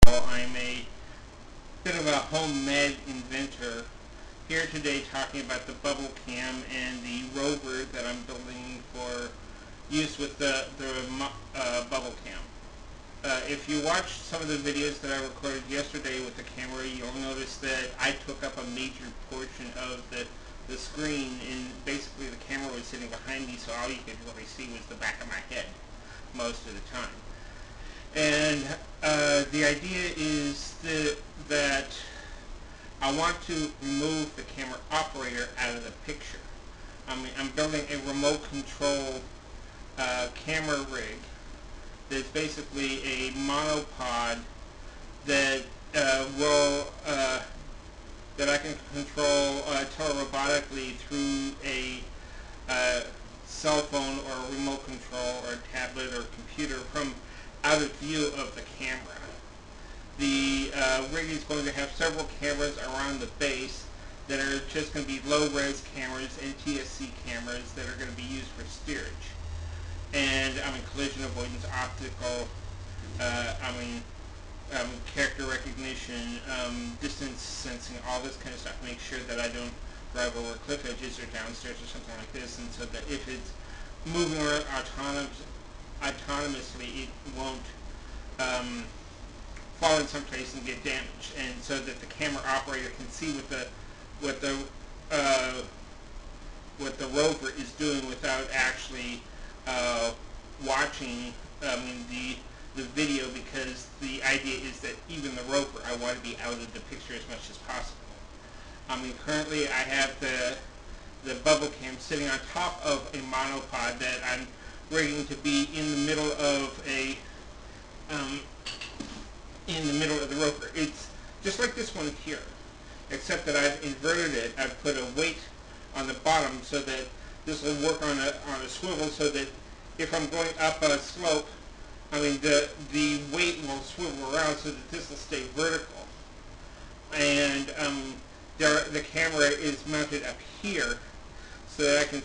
I'm a bit of a homemade inventor here today talking about the bublcam and the rover that I'm building for use with the bublcam. If you watched some of the videos that I recorded yesterday with the camera, you'll notice that I took up a major portion of the screen, and basically the camera was sitting behind me, so all you could really see was the back of my head most of the time. And the idea is that I want to remove the camera operator out of the picture. I'm building a remote control camera rig that's basically a monopod that that I can control tele-robotically through a cell phone or a remote control or a tablet or computer from out of view of the camera. The rig is going to have several cameras around the base that are just going to be low-res cameras and TSC cameras that are going to be used for steerage. And collision avoidance, optical, character recognition, distance sensing, all this kind of stuff. Make sure that I don't drive over cliff edges or downstairs or something like this, and so that if it's moving around autonomously, it won't fall in some place and get damaged, and so that the camera operator can see what the rover is doing without actually watching the video, because the idea is that even the rover, I want to be out of the picture as much as possible. Currently I have the bublcam sitting on top of a monopod that I'm rigging to be in the middle of the rover. It's just like this one here, except that I've inverted it. I've put a weight on the bottom so that this will work on a swivel, so that if I'm going up a slope, the weight will swivel around so that this will stay vertical. And the camera is mounted up here so that I can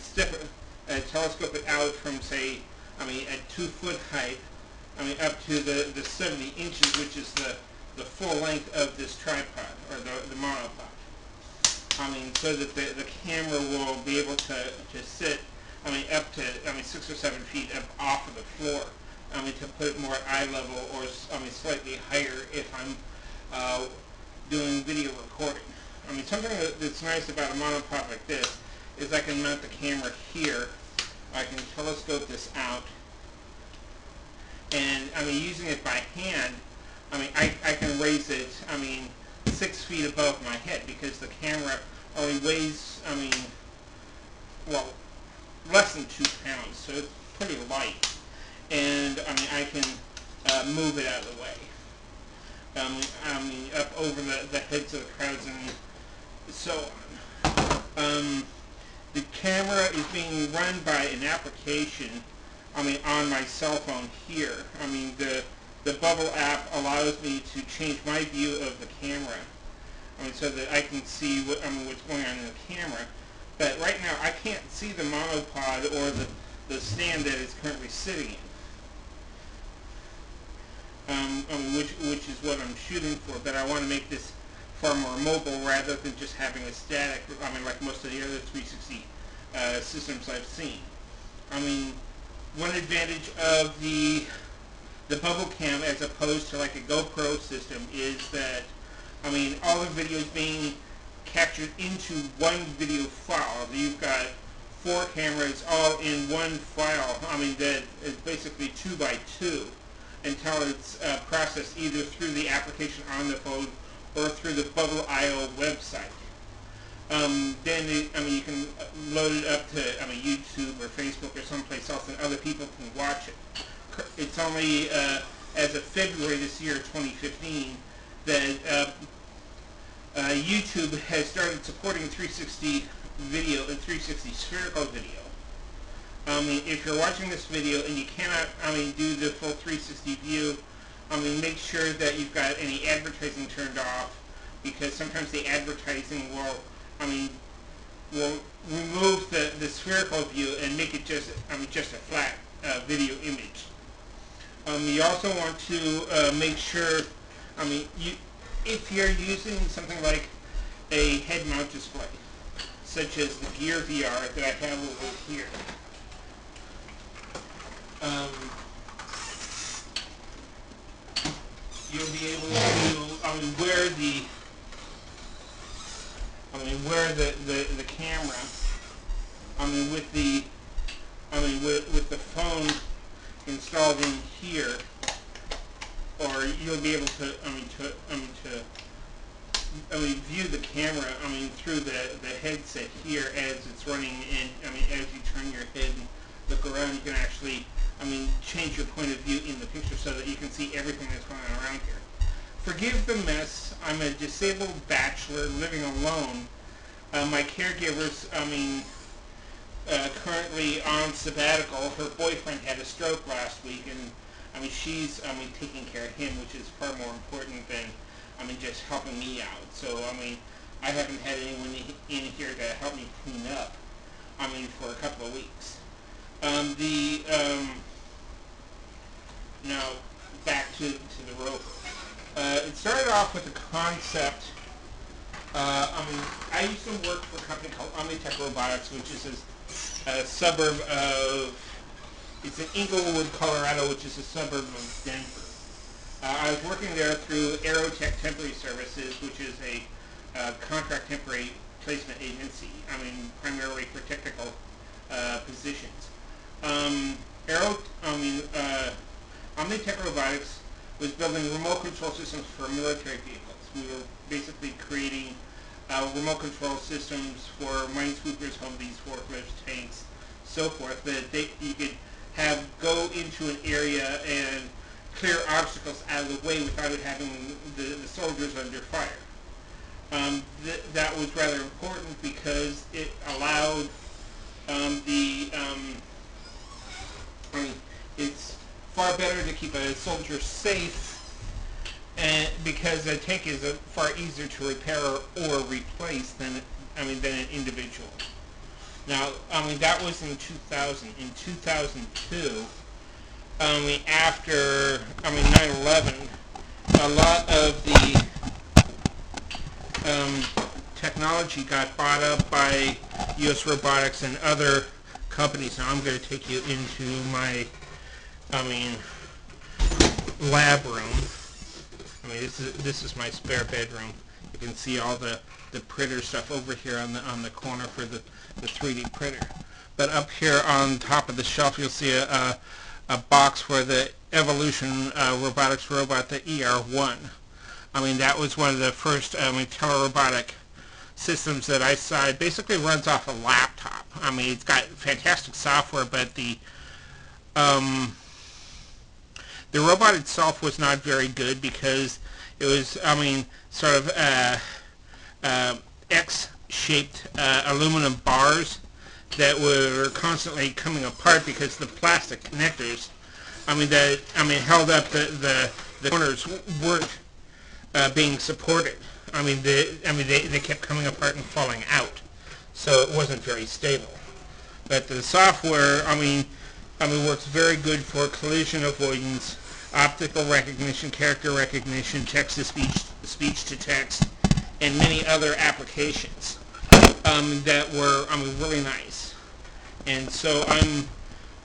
telescope it out from, say, at 2-foot height, up to the 70 inches, which is the full length of this tripod, or the monopod. So that the camera will be able to sit, up to, 6 or 7 feet up off of the floor, to put it more at eye level, or, slightly higher if I'm doing video recording. Something that's nice about a monopod like this is I can mount the camera here. I can telescope this out, and using it by hand, I can raise it 6 feet above my head, because the camera only weighs less than 2 pounds, so it's pretty light, and I can move it out of the way. Up over the heads of the crowds and so on. The camera is being run by an application, on my cell phone here. The Bubble app allows me to change my view of the camera, so that I can see what's going on in the camera. But right now, I can't see the monopod or the stand that it's currently sitting in, which is what I'm shooting for. But I want to make this far more mobile rather than just having a static, like most of the other 360 systems I've seen. One advantage of the bublcam as opposed to like a GoPro system is that all the video is being captured into one video file. You've got 4 cameras all in one file, that is basically 2 by 2, until it's processed either through the application on the phone or through the Bubble.io website. Then you can load it up to YouTube or Facebook or someplace else, and other people can watch it. It's only as of February this year, 2015, that YouTube has started supporting 360 video and 360 spherical video. If you're watching this video and you cannot do the full 360 view, make sure that you've got any advertising turned off, because sometimes the advertising will remove the spherical view and make it just a flat video image. You also want to make sure I mean, if you're using something like a head-mount display, such as the Gear VR that I have over here, you'll be able to, wear the camera, with the phone installed in here, or you'll be able to, view the camera, through the headset here as it's running, and, as you turn your head and look around, you can actually, change your point of view in the picture so that you can see everything that's going on around here. Forgive the mess. I'm a disabled bachelor living alone. My caregiver's, currently on sabbatical. Her boyfriend had a stroke last week, and she's taking care of him, which is far more important than just helping me out. So I haven't had anyone in here to help me clean up for a couple of weeks. Now back to the rover. It started off with a concept. I used to work for a company called Tele-robotics, which is a suburb of, it's in Inglewood, Colorado, which is a suburb of Denver. I was working there through Aerotech Temporary Services, which is a contract temporary placement agency, primarily for technical positions. Tele-robotics was building remote control systems for military vehicles. We were basically creating remote control systems for minesweepers, Humvees, forklifts, tanks, so forth, that you could have go into an area and clear obstacles out of the way without having the soldiers under fire. That was rather important because it allowed it's far better to keep a soldier safe, and because a tank is far easier to repair or replace than an individual. Now, that was in 2000. In 2002, after 9/11, a lot of the technology got bought up by U.S. Robotics and other companies. Now I'm going to take you into my, lab room. This is my spare bedroom. You can see all the printer stuff over here on the corner for the 3D printer. But up here on top of the shelf, you'll see a box for the Evolution robotics robot, the ER1. That was one of the first tele-robotic systems that I saw. It basically runs off a laptop. It's got fantastic software, but the robot itself was not very good because it was, sort of X-shaped aluminum bars that were constantly coming apart because the plastic connectors, held up the corners weren't being supported. They kept coming apart and falling out, so it wasn't very stable. But the software, works very good for collision avoidance, optical recognition, character recognition, text-to-speech, speech-to-text, and many other applications that were, really nice. And so I'm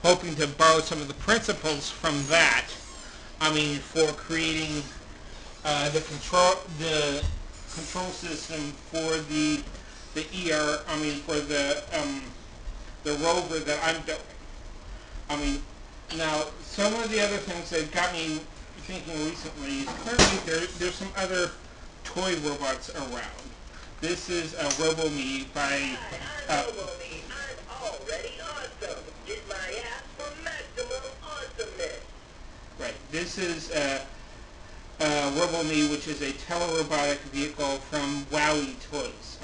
hoping to borrow some of the principles from that, for creating the control system for the for the rover that I'm building. Now, some of the other things that got me thinking recently is currently there's some other toy robots around. This is a RoboMe by... I'm RoboMe. I'm already awesome. Get my ass for maximum awesomeness. Right. This is RoboMe, which is a tele-robotic vehicle from Wowie Toys.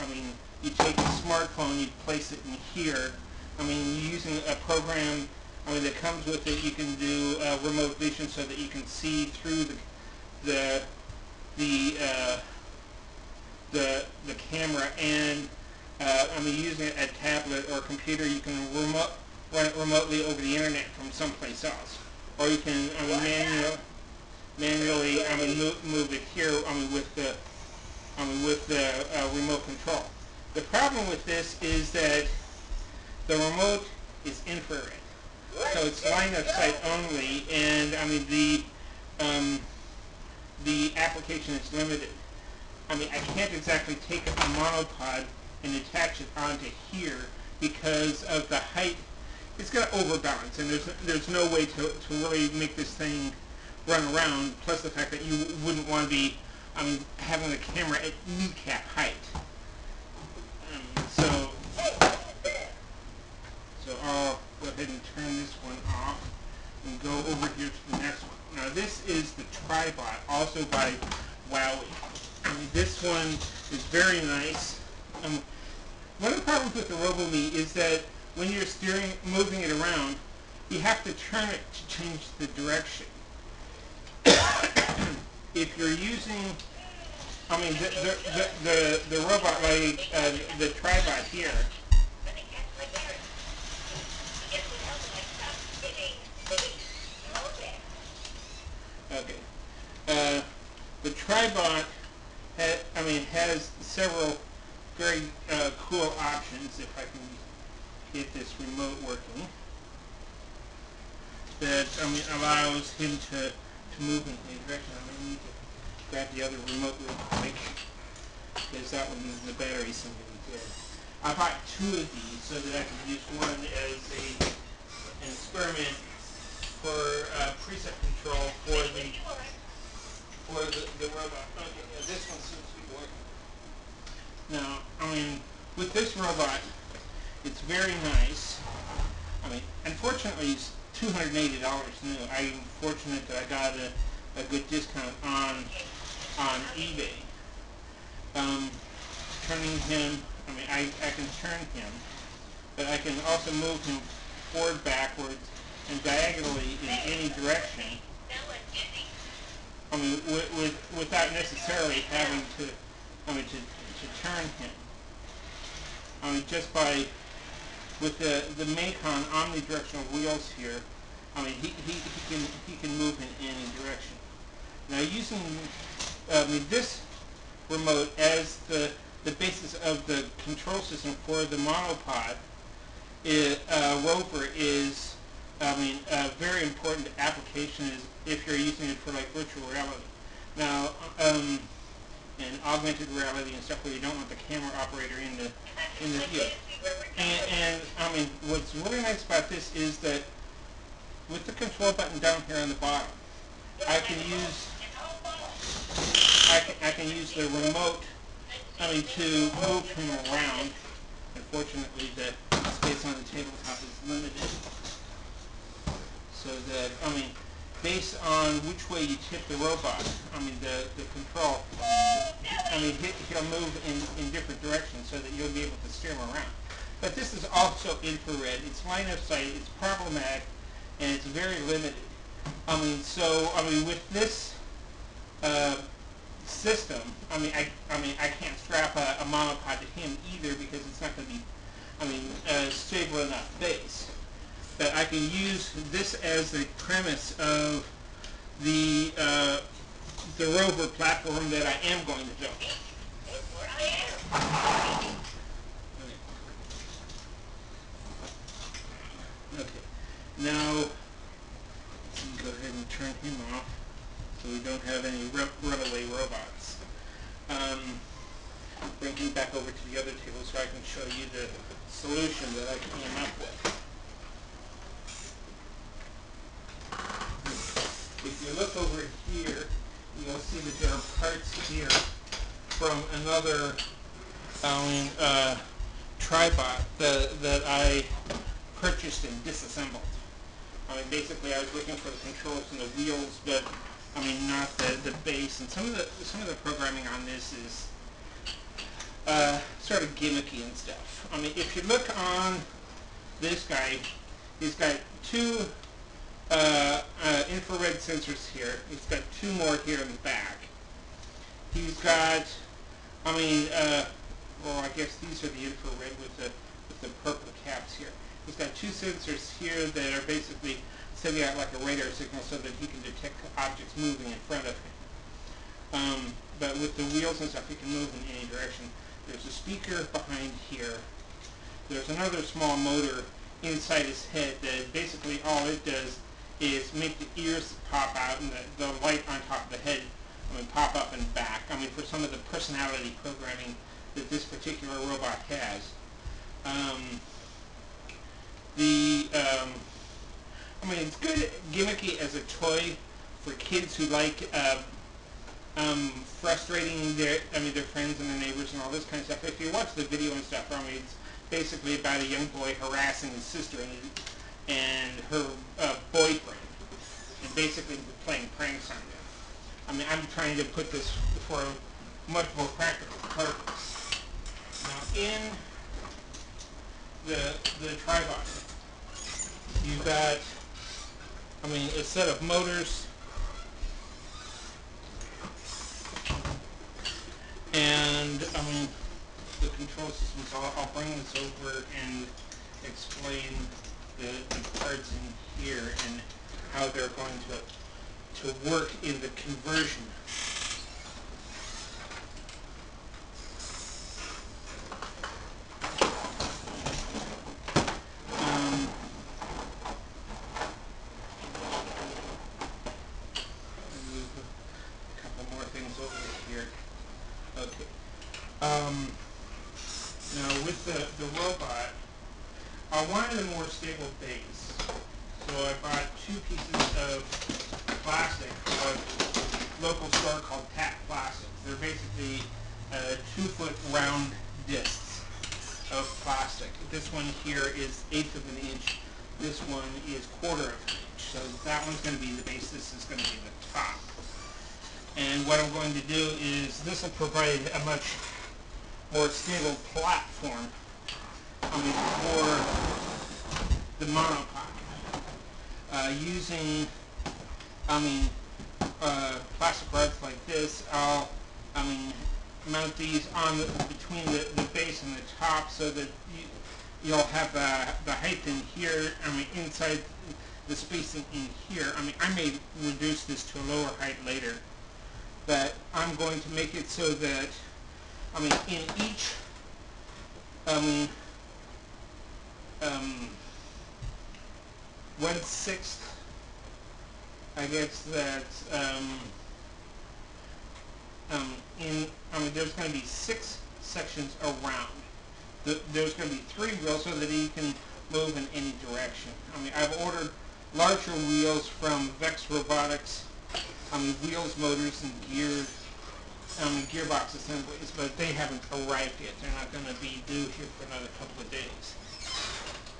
You take a smartphone, you place it in here. Using a program that comes with it, you can do remote vision so that you can see through the camera, and using a tablet or computer, you can run it remotely over the internet from someplace else, or you can manually move it here with the remote control. The problem with this is that the remote is infrared, so it's line of sight only, and the application is limited. I can't exactly take a monopod and attach it onto here because of the height. It's going to overbalance, and there's no way to really make this thing run around, plus the fact that you wouldn't want to be having the camera at kneecap height. So I'll go ahead and turn this one off and go over here to the next one. Now this is the tribot, also by Wowie. This one is very nice. One of the problems with the RoboMe is that when you're moving it around, you have to turn it to change the direction. If you're using, the robot like the tribot here. Okay. The tribot has several very cool options, if I can get this remote working, that allows him to move in any direction. I'm going to need to grab the other remote real quick, because that one is the battery something dead. I bought two of these so that I can use one as an experiment for preset control for the robot. Okay, this one seems to be working. Now, with this robot, it's very nice. Unfortunately, it's $280 new. I'm fortunate that I got a good discount on eBay. Turning him, I can turn him, but I can also move him forward, backwards, and diagonally in any direction. Without necessarily having to turn him. Just by with the Macon omnidirectional wheels here, he can move in any direction. Now, using this remote as the basis of the control system for the monopod Rover is a very important application is if you're using it for like virtual reality. Now, and augmented reality and stuff where you don't want the camera operator in the view. And what's really nice about this is that with the control button down here on the bottom, I can use the remote to move him around. Unfortunately, the space on the tabletop is limited, so that based on which way you tip the robot, the control, he'll move in different directions so that you'll be able to steer him around. But this is also infrared. It's line of sight. It's problematic, and it's very limited. With this system, I can't strap a monopod to him either because it's not going to be, stable enough base. But I can use this as the premise of the Rover platform that I am going to build. Okay. Now, let's go ahead and turn him off so we don't have any runaway robots. Bring him back over to the other table so I can show you the solution that I came up with. If you look over here, you'll see that there are parts here from another tribot that I purchased and disassembled. Basically, I was looking for the controls and the wheels, but not the base. And some of the programming on this is sort of gimmicky and stuff. If you look on this guy, he's got two infrared sensors here. He's got two more here in the back. He's got, well, I guess these are the infrared with the purple caps here. It's got two sensors here that are basically sending out like a radar signal so that he can detect objects moving in front of him. But with the wheels and stuff, he can move in any direction. There's a speaker behind here. There's another small motor inside his head that basically all it does is make the ears pop out and the light on top of the head pop up and back. For some of the personality programming that this particular robot has. It's good gimmicky as a toy for kids who like frustrating their friends and their neighbors and all this kind of stuff. If you watch the video and stuff, it's basically about a young boy harassing his sister and her boyfriend, and basically playing pranks on them. I'm trying to put this for a much more practical purpose. Now, in the tripod, you've got, a set of motors, and the control systems. I'll bring this over and explain the parts in here and how they're going to work in the conversion. Move a couple more things over here. Okay. Now with the robot, I wanted a more stable base, so I bought two pieces of plastic from a local store called Tap Plastic. They're basically 2-foot round discs of plastic. This one here is 1/8 of an inch. This one is 1/4 of an inch. So that one's going to be the base. This is going to be the top. And what I'm going to do is this will provide a much more stable platform for the monopod. Using plastic rods like this, I'll mount these on between the base and the top so that you'll have the height in here. Inside the spacing in here. I may reduce this to a lower height later, but I'm going to make it so that in each 1/6, I guess that there's going to be 6 sections around. There's going to be 3 wheels so that he can move in any direction. I've ordered larger wheels from Vex Robotics. Wheels, motors, and gears. Gearbox assemblies, but they haven't arrived yet. They're not going to be due here for another couple of days.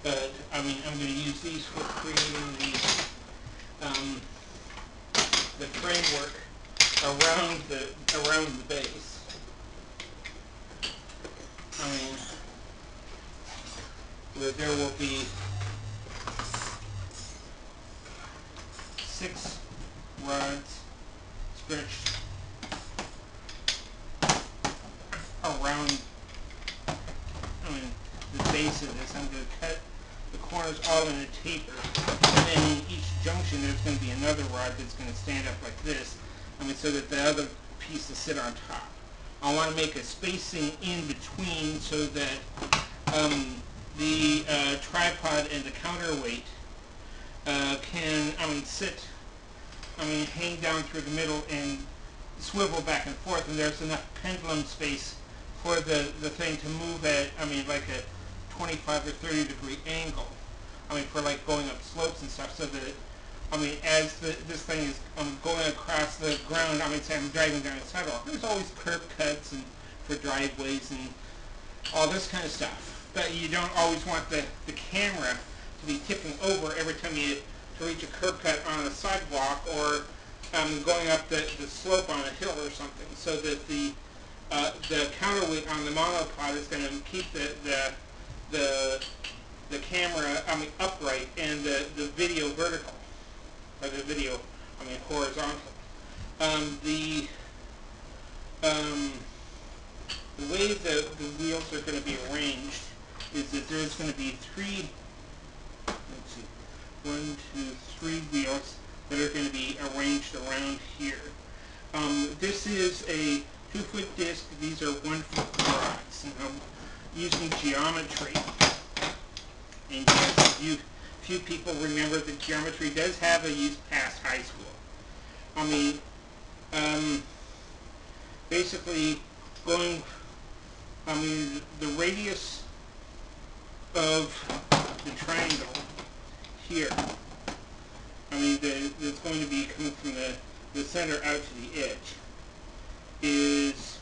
But I'm going to use these for creating the framework around the base. There will be 6 rods stretched around the base of this. I'm going to cut the corners all in a taper, and then in each junction there's going to be another rod that's going to stand up like this, so that the other piece will sit on top. I want to make a spacing in between so that the tripod and the counterweight can sit, hang down through the middle and swivel back and forth, and there's enough pendulum space for the thing to move at, like a 25 or 30 degree angle, for like going up slopes and stuff, so that, as this thing is going across the ground, say I'm driving down a sidewalk, there's always curb cuts and for driveways and all this kind of stuff. But you don't always want the camera to be tipping over every time you to reach a curb cut on a sidewalk or going up the slope on a hill or something, so that the counterweight on the monopod is going to keep the camera upright and the video vertical, or the video horizontal. The way the wheels are going to be arranged is that there's going to be 3 around here. This is a 2-foot disc. These are 1-foot rods. And I'm using geometry. And yes, few people remember that geometry does have a use past high school. I mean, basically going, the radius of the triangle here, that's going to be coming from the center out to the edge is,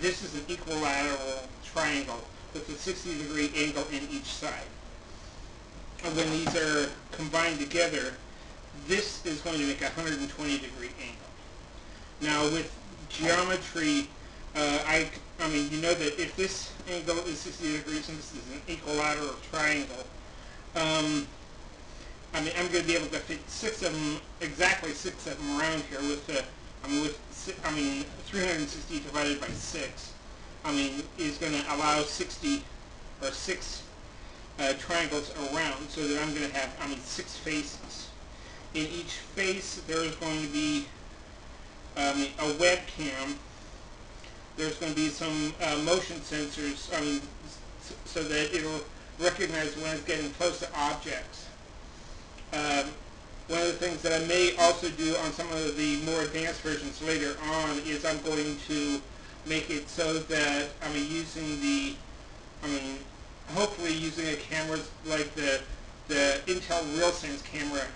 this is an equilateral triangle with a 60-degree angle in each side. And when these are combined together, this is going to make a 120-degree angle. Now with geometry, you know that if this angle is 60 degrees and this is an equilateral triangle, I'm going to be able to fit exactly six of them around here with 360 divided by 6, is going to allow 60 or 6 triangles around, so that I'm going to have 6 faces. In each face there is going to be a webcam. There's going to be some motion sensors, so that it'll recognize when it's getting close to objects. One of the things that I may also do on some of the more advanced versions later on is I'm going to make it so that hopefully using a camera like the Intel RealSense camera,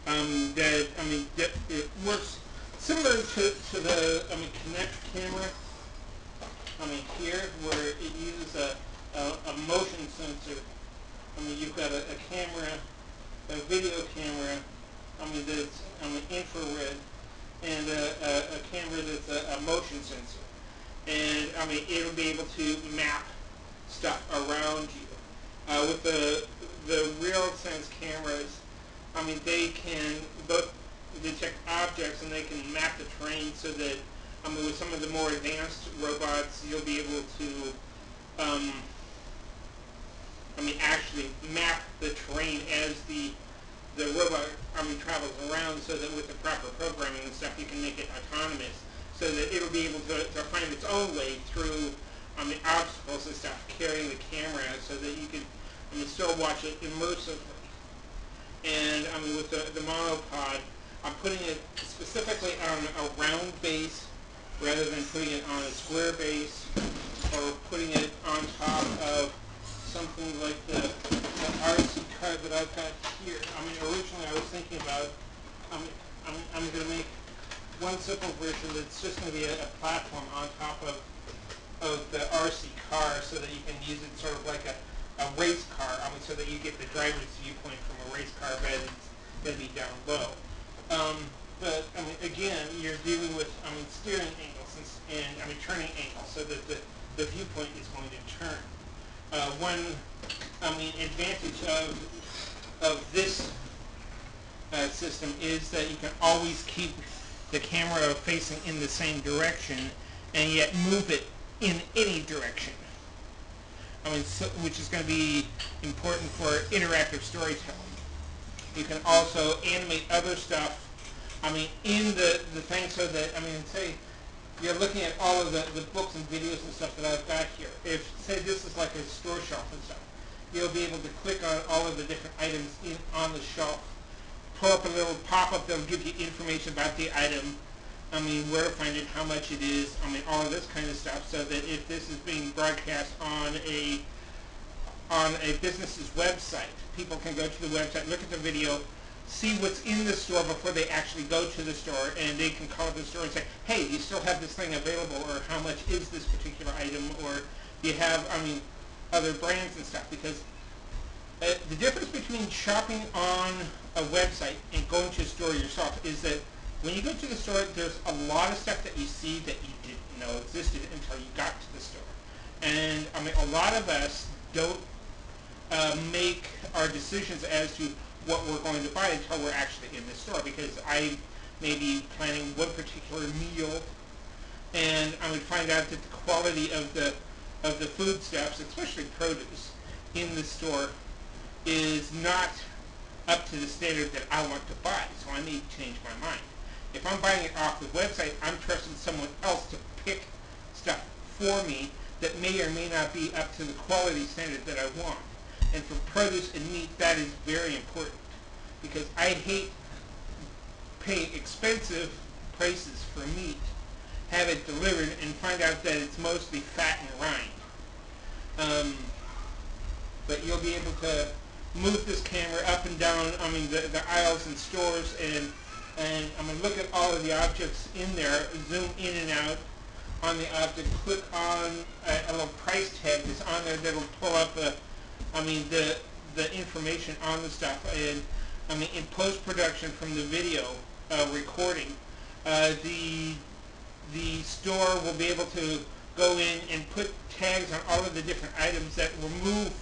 that it works similar to the Kinect camera. Here where it uses a motion sensor. You've got a camera, a video camera, that's infrared, and a camera that's a motion sensor. And it'll be able to map stuff around you. With the RealSense cameras, they can both detect objects and they can map the terrain, so that with some of the more advanced robots, you'll be able to actually map the terrain as the robot travels around, so that with the proper programming and stuff, you can make it autonomous, so that it'll be able to find its own way through obstacles and stuff, carrying the camera, so that you can still watch it immersively. And with the monopod, I'm putting it specifically on a round base rather than putting it on a square base, or putting it on top of something like the RC car that I've got here. Originally I was thinking about, I'm going to make one simple version that's just going to be a platform on top of the RC car, so that you can use it sort of like a race car, so that you get the driver's viewpoint from a race car rather than be down low. But again, you're dealing with steering angles and turning angles, so that the viewpoint is going to turn. One advantage of this system is that you can always keep the camera facing in the same direction, and yet move it in any direction. Which is going to be important for interactive storytelling. You can also animate other stuff, in the thing, so that, say you're looking at all of the books and videos and stuff that I've got here. If, say, this is like a store shelf and stuff, you'll be able to click on all of the different items on the shelf, pull up a little pop-up that'll give you information about the item, where to find it, how much it is, all of this kind of stuff, so that if this is being broadcast on a business's website, people can go to the website, look at the video, see what's in the store before they actually go to the store, and they can call the store and say, hey, do you still have this thing available, or how much is this particular item, or do you have, other brands and stuff. Because the difference between shopping on a website and going to a store yourself is that when you go to the store, there's a lot of stuff that you see that you didn't know existed until you got to the store. And a lot of us don't make our decisions as to what we're going to buy until we're actually in the store, because I may be planning one particular meal, and I would find out that the quality of the foodstuffs, especially produce, in the store is not up to the standard that I want to buy, so I may change my mind. If I'm buying it off the website, I'm trusting someone else to pick stuff for me that may or may not be up to the quality standard that I want. And for produce and meat, that is very important, because I hate paying expensive prices for meat, have it delivered, and find out that it's mostly fat and rind. But you'll be able to move this camera up and down, the aisles and stores, and I'm going to look at all of the objects in there, zoom in and out on the object, click on a little price tag that's on there that'll pull up the information on the stuff. And in post-production from the video recording, the store will be able to go in and put tags on all of the different items that will move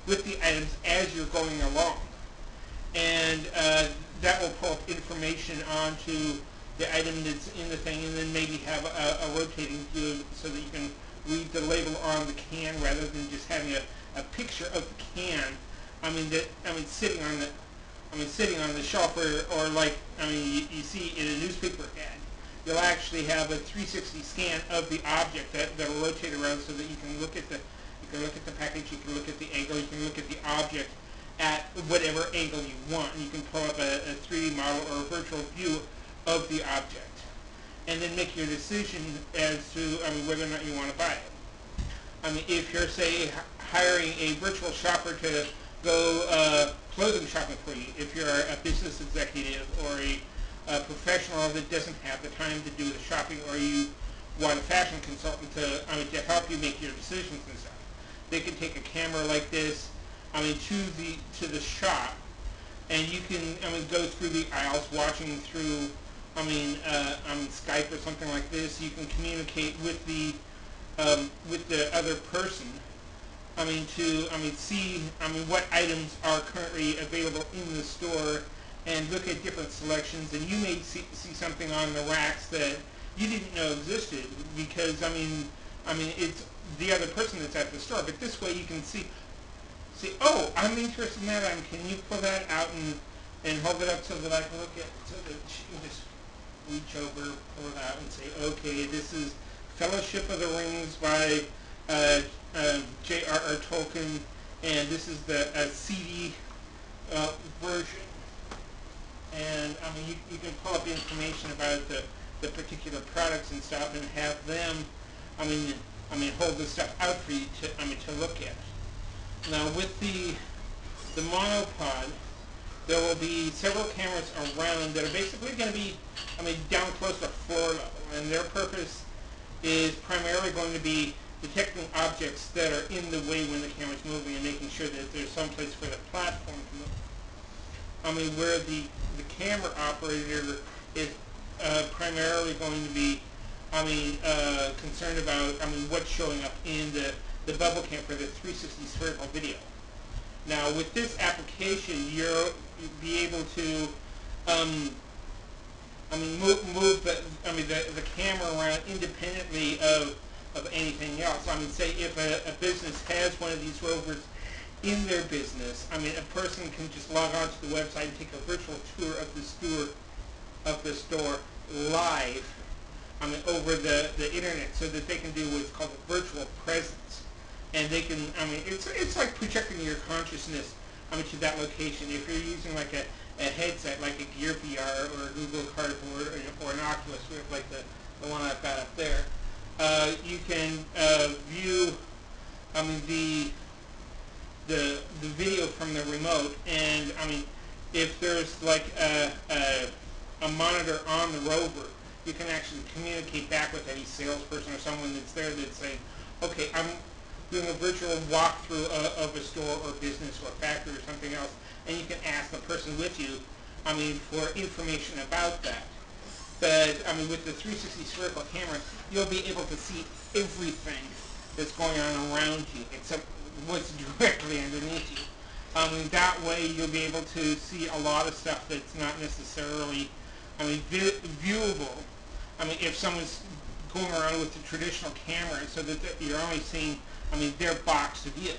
with the items as you're going along. And that will pull up information onto the item that's in the thing, and then maybe have a rotating view so that you can read the label on the can rather than just having a picture of the can. Sitting on the shelf, or like you see in a newspaper ad. You'll actually have a 360 scan of the object that'll rotate around so that you can look at the package, you can look at the angle, you can look at the object at whatever angle you want, and you can pull up a 3D model or a virtual view of the object, and then make your decision as to whether or not you want to buy it. If you're, say, hiring a virtual shopper to go clothing shopping for you, if you're a business executive or a professional that doesn't have the time to do the shopping, or you want a fashion consultant to help you make your decisions and stuff, they can take a camera like this to the shop, and you can go through the aisles watching through Skype or something like this. You can communicate with the other person to see what items are currently available in the store, and look at different selections. And you may see something on the racks that you didn't know existed, because it's the other person that's at the store. But this way you can see, oh, I'm interested in that item. Can you pull that out and hold it up so that I can look at, so that you can just reach over, pull it out, and say, okay, this is Fellowship of the Rings by J.R.R. Tolkien, and this is the CD version. And you can pull up information about the particular products and stuff, and have them hold the stuff out for you to look at. Now with the monopod, there will be several cameras around that are basically going to be down close to floor level, and their purpose is primarily going to be detecting objects that are in the way when the camera's moving, and making sure that there's some place for the platform to move. Where the camera operator is primarily going to be concerned about what's showing up in the bublcam for the 360 spherical video. Now with this application, you'll be able to move the camera around independently of anything else. Say if a business has one of these rovers in their business, a person can just log on to the website and take a virtual tour of the store live over the internet, so that they can do what's called a virtual presence. And they can, it's like projecting your consciousness to that location. If you're using like a headset, like a Gear VR or a Google Cardboard or an Oculus Rift, like the one I've got up there, you can view the video from the remote. And if there's like a monitor on the rover, you can actually communicate back with any salesperson or someone that's there that's saying, okay, I'm doing a virtual walkthrough of a store or business or factory or something else, and you can ask the person with you, for information about that. But with the 360 spherical camera, you'll be able to see everything that's going on around you, except what's directly underneath you. That way, you'll be able to see a lot of stuff that's not necessarily, viewable. If someone's going around with the traditional camera, so that you're only seeing, their box view.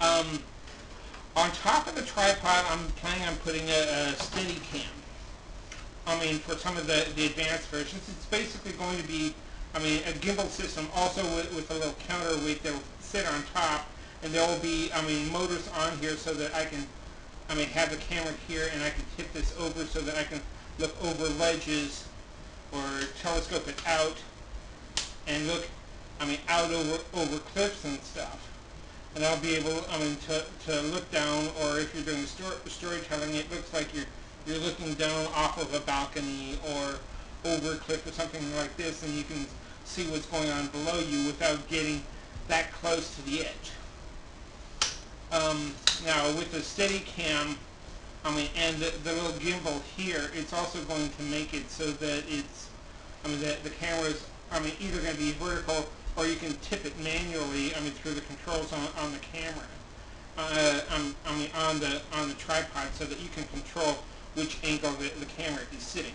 On top of the tripod, I'm planning on putting a steady cam. I mean, for some of the advanced versions, it's basically going to be, I mean, a gimbal system also with a little counterweight that will sit on top, and there will be, I mean, motors on here so that I can, I mean, have the camera here and I can tip this over so that I can look over ledges or telescope it out and look, I mean, out over cliffs and stuff. And I'll be able, I mean, to look down, or if you're doing storytelling, it looks like you're looking down off of a balcony or over a cliff or something like this, and you can see what's going on below you without getting that close to the edge. Now with the Steadicam, I mean, and the little gimbal here, it's also going to make it so that it's, I mean, the camera's, I mean, either going to be vertical or you can tip it manually, I mean, through the controls on the camera, I mean, on the tripod, so that you can control which angle the camera is sitting.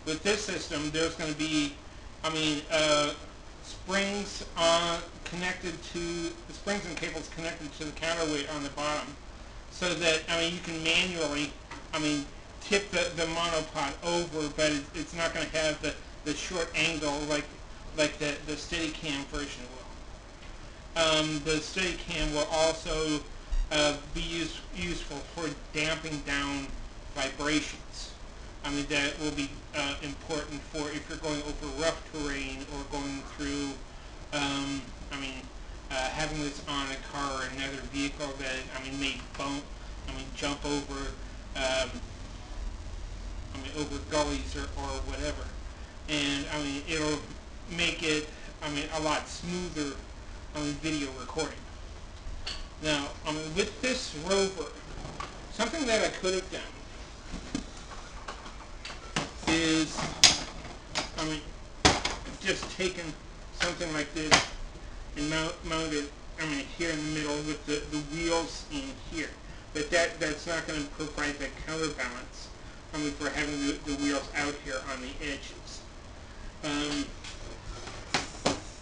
With this system, there's going to be, I mean, springs springs and cables connected to the counterweight on the bottom, so that, I mean, you can manually, I mean, tip the monopod over, but it's not going to have the short angle like the Steadicam version will. The Steadicam will also be useful for damping down vibrations. I mean, that will be important for if you're going over rough terrain or going through, I mean, having this on a car or another vehicle that, I mean, may jump over, I mean, over gullies or whatever. And, I mean, it'll make it, I mean, a lot smoother, I mean, video recording. Now, I mean, with this rover, something that I could have done is, I mean, just taken something like this and mount it, I mean, here in the middle with the wheels in here. But that's not going to provide that counterbalance, I mean, for having the wheels out here on the edges.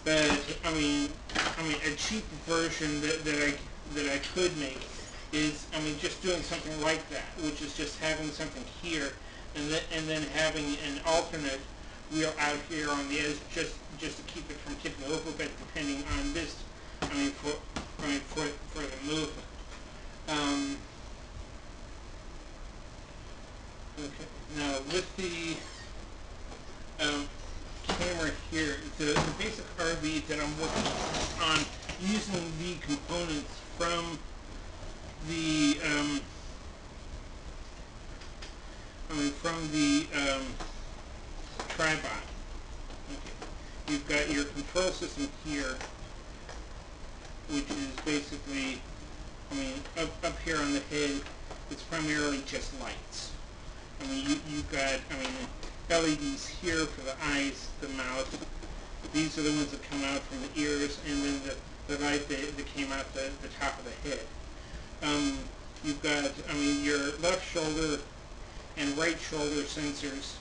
But I mean, a cheap version that I could make is, I mean, just doing something like that, which is just having something here, and then having an alternate wheel out here on the edge, just to keep it from tipping over. But depending on this, I mean, for the movement. Okay. Now with the camera here, the basic RV that I'm working on using the components from the tripod. Okay. You've got your control system here, which is basically, I mean, up here on the head, it's primarily just lights. I mean, you've got, I mean, LEDs here for the eyes, the mouth. These are the ones that come out from the ears, and then the light that came out the top of the head. You've got, I mean, your left shoulder and right shoulder sensors.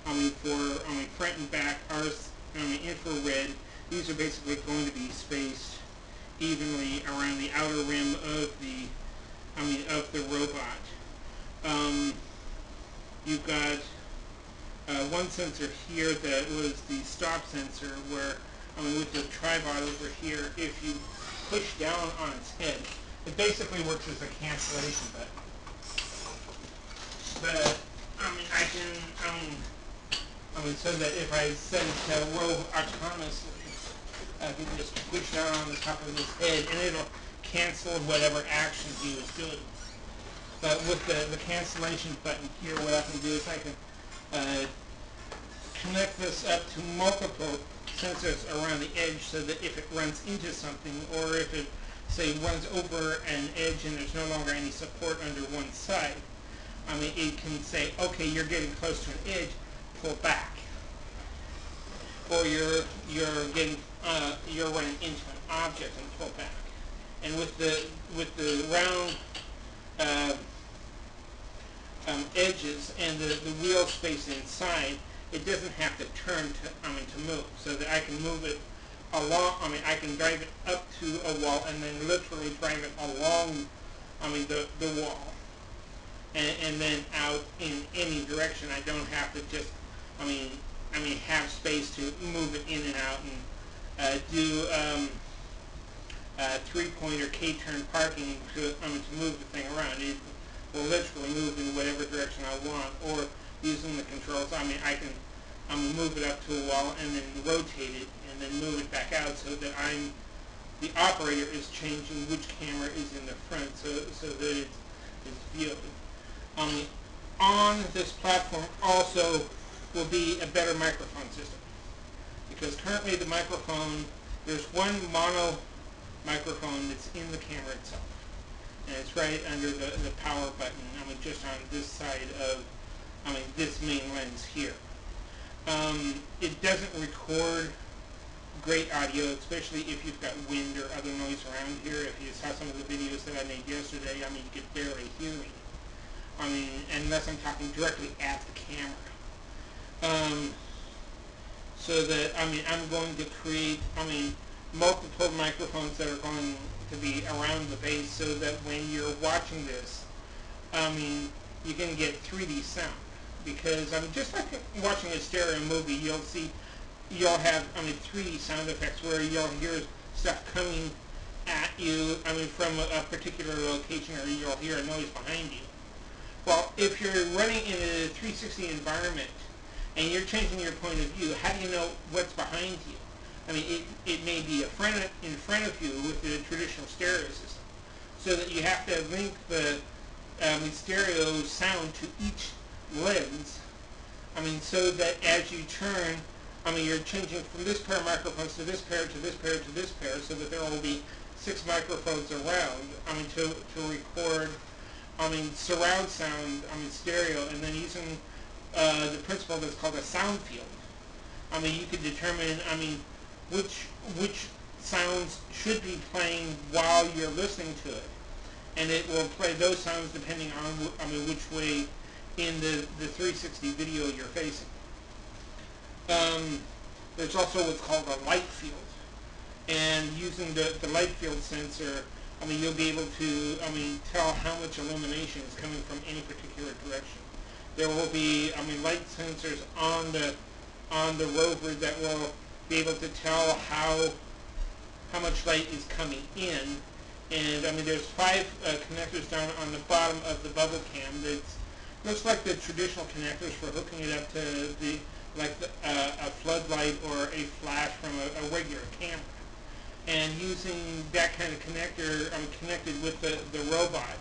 I mean, for, I mean, front and back are, I mean, infrared. These are basically going to be spaced evenly around the outer rim of the, I mean, of the robot. You've got one sensor here that was the stop sensor, where, I mean, with the tripod over here, if you push down on its head, it basically works as a cancellation button. But, I mean, so that if I set it to roll autonomously, I can just push down on the top of his head and it'll cancel whatever action he was doing. But with the cancellation button here, what I can do is I can connect this up to multiple sensors around the edge, so that if it runs into something, or if it, say, runs over an edge and there's no longer any support under one side, I mean, it can say, okay, you're getting close to an edge, pull back. Or you're running into an object and pull back. And with the round edges and the wheel space inside, it doesn't have to turn to move, so that I can move it along. I mean, I can drive it up to a wall and then literally drive it along the wall, and then out in any direction. I don't have to just, have space to move it in and out and do three-point or K-turn parking to move the thing around. It will literally move in whatever direction I want, or using the controls, I can move it up to a wall and then rotate it and then move it back out so that the operator is changing which camera is in the front so that it's viewed. On this platform also will be a better microphone system, because currently the microphone, there's one mono microphone that's in the camera itself, and it's right under the power button, just on this side of this main lens here. It doesn't record great audio, especially if you've got wind or other noise around here. If you saw some of the videos that I made yesterday, you could barely hear me. Unless I'm talking directly at the camera. So that, I'm going to create, multiple microphones that are going to be around the base so that when you're watching this, you're going to get 3D sound. Because, just like watching a stereo movie, you'll have, 3D sound effects where you'll hear stuff coming at you, from a particular location, or you'll hear a noise behind you. Well, if you're running in a 360 environment and you're changing your point of view, how do you know what's behind you? It may be in front of you with the traditional stereo system, so that you have to link the stereo sound to each lens, so that as you turn, you're changing from this pair of microphones to this pair, to this pair, to this pair, so that there will be 6 microphones around, to record, surround sound, stereo, and then using the principle that's called a sound field. You could determine, which sounds should be playing while you're listening to it, and it will play those sounds depending on, which way in the 360 video you're facing. There's also what's called a light field, and using the light field sensor, you'll be able to, tell how much illumination is coming from any particular direction. There will be, light sensors on the rover that will be able to tell how much light is coming in, and there's 5 connectors down on the bottom of the bublcam that looks like the traditional connectors for hooking it up to a floodlight or a flash from a regular camera. And using that kind of connector, connected with the robot,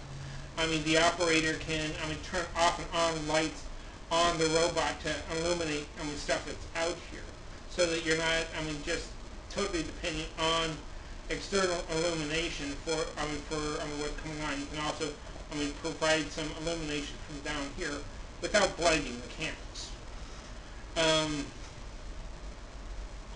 the operator can, turn off and on lights on the robot to illuminate, stuff that's out here, so that you're not, just totally dependent on external illumination for what's coming on. You can also, provide some illumination from down here without blinding the cameras.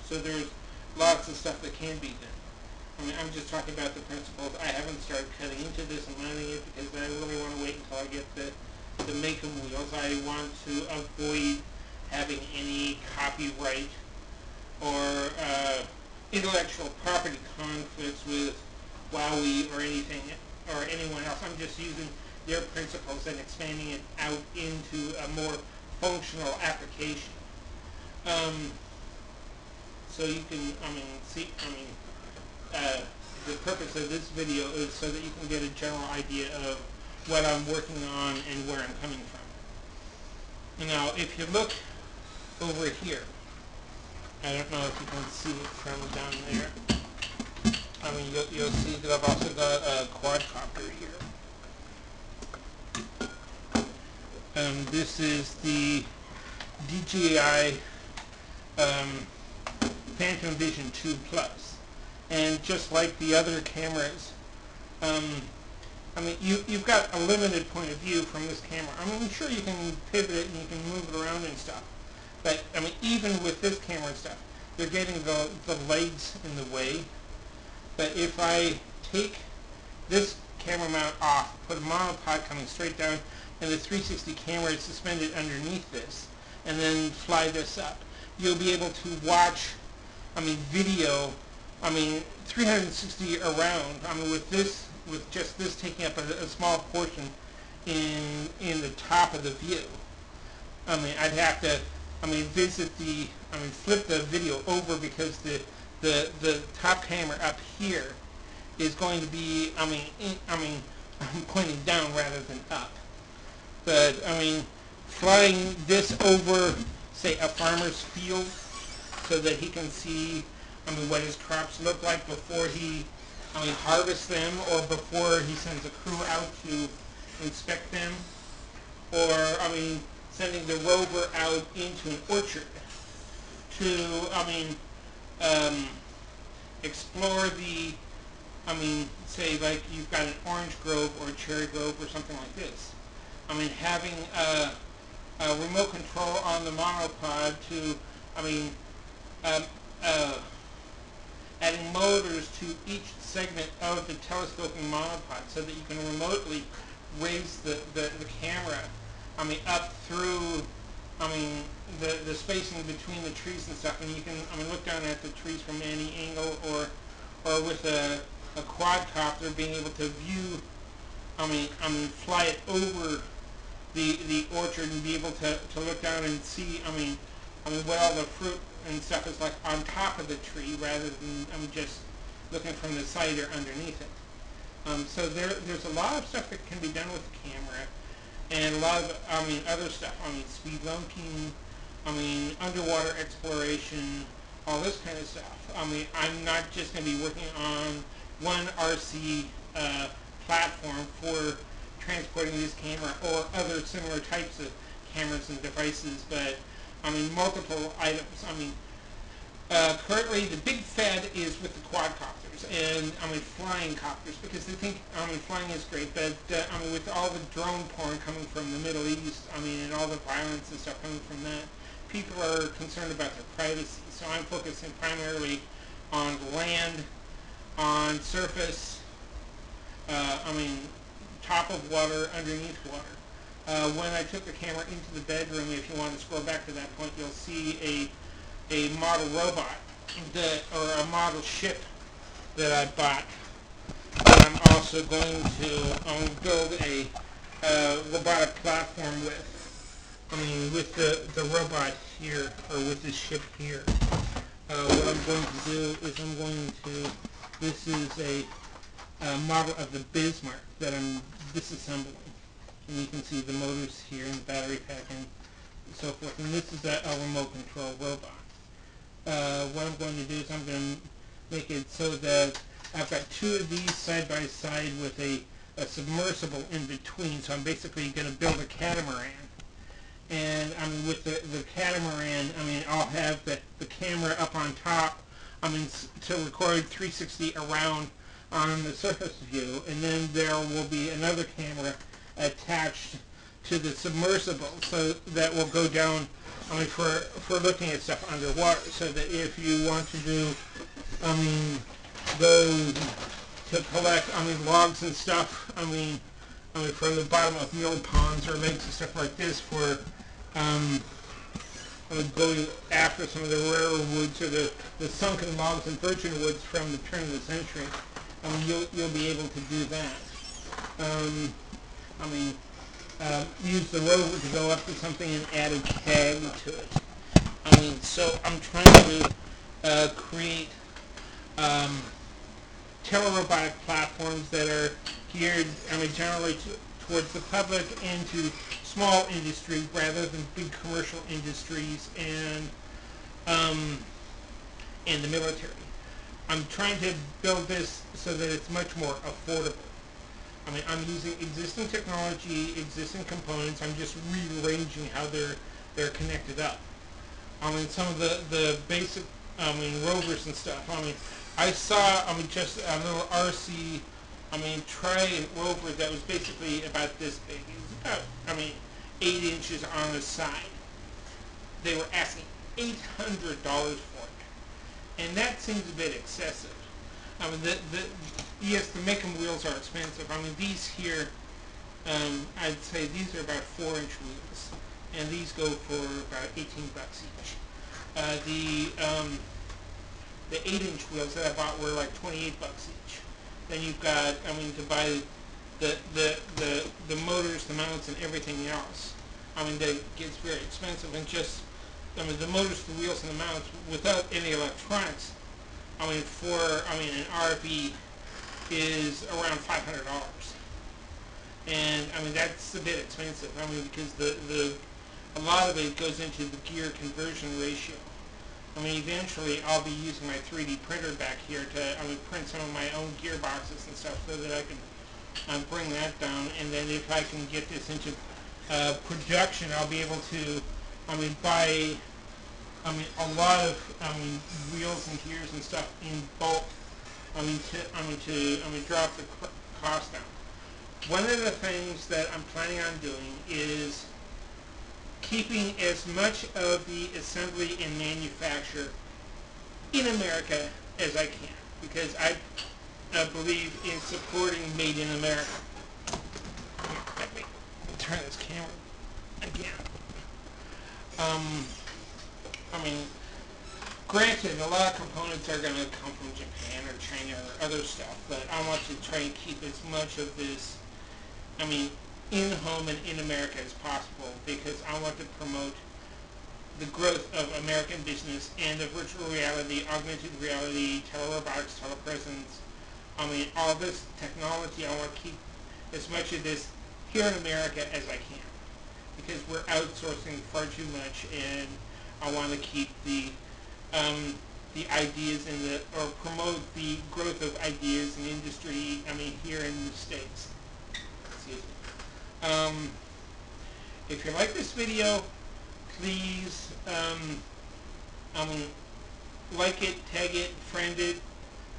So there's lots of stuff that can be done. I'm just talking about the principles. I haven't started cutting into this and learning it because I really want to wait until I get the make-em wheels. I want to avoid having any copyright or intellectual property conflicts with Huawei or anything or anyone else. I'm just using their principles and expanding it out into a more functional application. So you can, see, the purpose of this video is so that you can get a general idea of what I'm working on and where I'm coming from. Now, if you look over here, I don't know if you can see it from down there. You'll see that I've also got a quadcopter here. This is the DJI Phantom Vision 2 Plus. And just like the other cameras, you've got a limited point of view from this camera. Sure, you can pivot it and you can move it around and stuff. But, even with this camera and stuff, you're getting the legs in the way. But if I take this camera mount off, put a monopod coming straight down, and the 360 camera is suspended underneath this, and then fly this up, you'll be able to watch, video, 360 around, with this with just this taking up a small portion in the top of the view. I'd have to, flip the video over because the top camera up here is going to be, pointing down rather than up. But, flying this over, say, a farmer's field so that he can see, what his crops look like before he, harvests them or before he sends a crew out to inspect them. Or, sending the rover out into an orchard to, explore the, say like you've got an orange grove or a cherry grove or something like this. Having a remote control on the monopod to, adding motors to each segment of the telescoping monopod so that you can remotely raise the camera, up through, the spacing between the trees and stuff, and you can, look down at the trees from any angle, or with a quadcopter being able to view, fly it over the orchard and be able to look down and see, what all the fruit and stuff is like on top of the tree rather than, just looking from the side or underneath it. So there's a lot of stuff that can be done with the camera, and a lot of, other stuff. Speed lunking, underwater exploration, all this kind of stuff. I'm not just going to be working on one RC platform for transporting this camera or other similar types of cameras and devices, but, multiple items. Currently the big fad is with the quadcopters and, flying copters, because they think, flying is great, but, with all the drone porn coming from the Middle East, and all the violence and stuff coming from that, people are concerned about their privacy. So I'm focusing primarily on land, on surface, top of water, underneath water. When I took the camera into the bedroom, if you want to scroll back to that point, you'll see a model robot or a model ship that I bought. That I'm also going to build a robotic platform with. With the robot here, or with this ship here. What I'm going to do is this is a model of the Bismarck that I'm disassembling. And you can see the motors here and the battery pack and so forth. And this is a remote control robot. What I'm going to do is I'm going to make it so that I've got two of these side by side with a submersible in between. So I'm basically going to build a catamaran. And with the catamaran, I'll have the camera up on top, to record 360 around on the surface view, and then there will be another camera attached to the submersible, so that will go down, for looking at stuff underwater, so that if you want to do, go to collect, logs and stuff, from the bottom of mill ponds or lakes and stuff like this for, going after some of the rarer woods or the sunken logs and virgin woods from the turn of the century, you'll be able to do that. Use the rover to go up to something and add a tag to it. So I'm trying to create tele-robotic platforms that are geared, generally towards the public and to small industry rather than big commercial industries and the military. I'm trying to build this so that it's much more affordable. I'm using existing technology, existing components. I'm just rearranging how they're connected up. Some of the basic, rovers and stuff. I saw, just a little RC, rover that was basically about this big. It was about, 8 inches on the side. They were asking $800 for it. And that seems a bit excessive. Yes, the make 'em wheels are expensive. These here, I'd say these are about 4-inch wheels. And these go for about $18 each. The 8-inch wheels that I bought were like $28 each. then you've got, I mean, to buy the motors, the mounts, and everything else. I mean, that gets very expensive, and just, I mean, the motors, the wheels, and the mounts, without any electronics, I mean, an RV is around $500. And, I mean, that's a bit expensive. I mean, because a lot of it goes into the gear conversion ratio. I mean, eventually I'll be using my 3D printer back here to, I mean, print some of my own gearboxes and stuff so that I can bring that down. And then if I can get this into production, I'll be able to, I mean, buy, I mean, a lot of, I mean, wheels and gears and stuff in bulk. I mean, to drop the cost down. One of the things that I'm planning on doing is keeping as much of the assembly and manufacture in America as I can, because I believe in supporting Made in America. Let me turn this camera again. I mean, granted, a lot of components are going to come from Japan or China or other stuff, but I want to try and keep as much of this, I mean, in-home and in America as possible, because I want to promote the growth of American business and the virtual reality, augmented reality, tele-robotics, tele-presence. I mean, all this technology, I want to keep as much of this here in America as I can, because we're outsourcing far too much, and I want to keep the ideas or promote the growth of ideas and industry, I mean, here in the States. Excuse me. If you like this video, please, like it, tag it, friend it,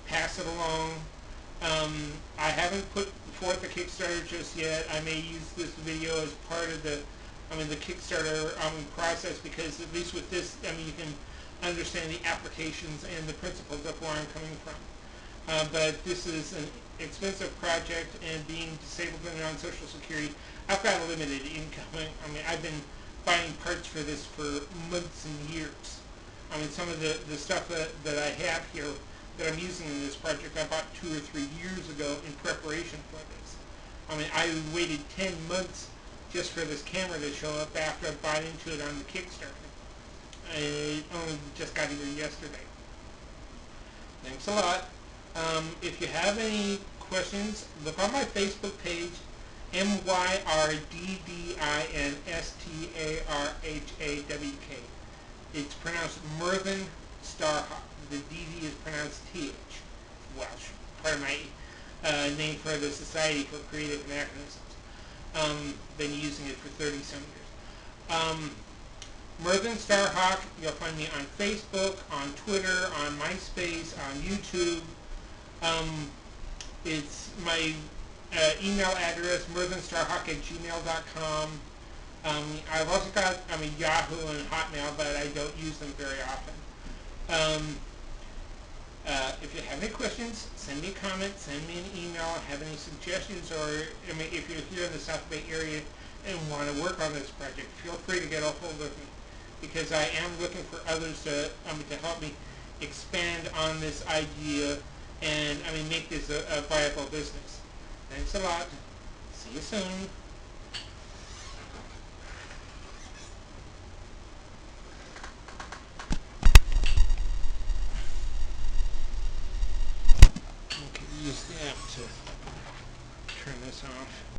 pass it along. I haven't put forth a Kickstarter just yet. I may use this video as part of the Kickstarter process, because at least with this, I mean, you can understand the applications and the principles of where I'm coming from. But this is an expensive project, and being disabled and on Social Security, I've got a limited income. I mean, I've been buying parts for this for months and years. I mean, some of the stuff that I have here that I'm using in this project, I bought 2 or 3 years ago in preparation for this. I mean, I waited 10 months just for this camera to show up after I bought into it on the Kickstarter. I only just got here yesterday. Thanks a lot. If you have any questions, look on my Facebook page, MYRDDINSTARHAWK. It's pronounced Mervyn Starhawk. The DD is pronounced TH. Welsh. Part of my name for the Society for Creative Anachronisms. Been using it for 30-some years. Mervyn Starhawk. You'll find me on Facebook, on Twitter, on MySpace, on YouTube. It's my email address, mervynstarhawk@gmail.com. I've also got, Yahoo and Hotmail, but I don't use them very often. If you have any questions, send me a comment, send me an email, have any suggestions, or if you're here in the South Bay area and want to work on this project, feel free to get a hold of me, because I am looking for others to help me expand on this idea and make this a viable business. Thanks a lot. See you soon.